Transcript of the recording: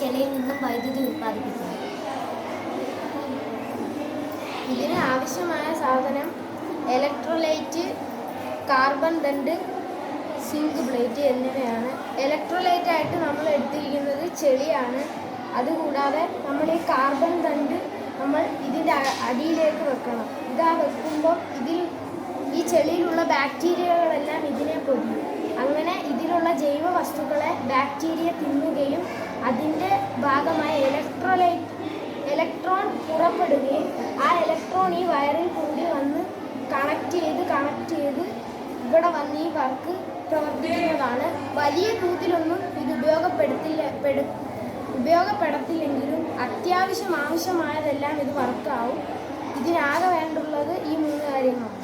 ചെളിയിൽ നിന്നും വൈദ്യുതി ഉത്പാദിപ്പിക്കുന്നു. ഇതിന് ആവശ്യമായ സാധനം ഇലക്ട്രോലൈറ്റ്, കാർബൺ ദണ്ട്, സിങ്ക് പ്ലേറ്റ് എന്നിവയാണ്. ഇലക്ട്രോലൈറ്റായിട്ട് നമ്മൾ എടുത്തിരിക്കുന്നത് ചെളിയാണ്. അതുകൂടാതെ നമ്മൾ ഈ കാർബൺ ദണ്ട് നമ്മൾ ഇതിൻ്റെ അടിയിലേക്ക് വെക്കണം. ഇതാ വെക്കുമ്പോൾ ഈ ചെളിയിലുള്ള ബാക്ടീരിയകളെല്ലാം ഇതിനെ പൊതിയും. അങ്ങനെ ഇതിലുള്ള ജൈവ വസ്തുക്കളെ ബാക്ടീരിയ തിന്നുകയും അതിൻ്റെ ഭാഗമായി ഇലക്ട്രോൺ പുറപ്പെടുകയും ആ ഇലക്ട്രോൺ ഈ വയറിൽ കൂടി വന്ന് കണക്ട് ചെയ്ത് ഇവിടെ വന്ന് ഈ വർക്ക് പ്രവർത്തിക്കുന്നതാണ്. വലിയ തോതിലൊന്നും ഇത് ഉപയോഗപ്പെടുത്തില്ലെങ്കിലും ആവശ്യമായതെല്ലാം ഇത് വർക്കാവും. ഇതിനാകെ വേണ്ടുള്ളത് ഈ 3 കാര്യങ്ങളാണ്.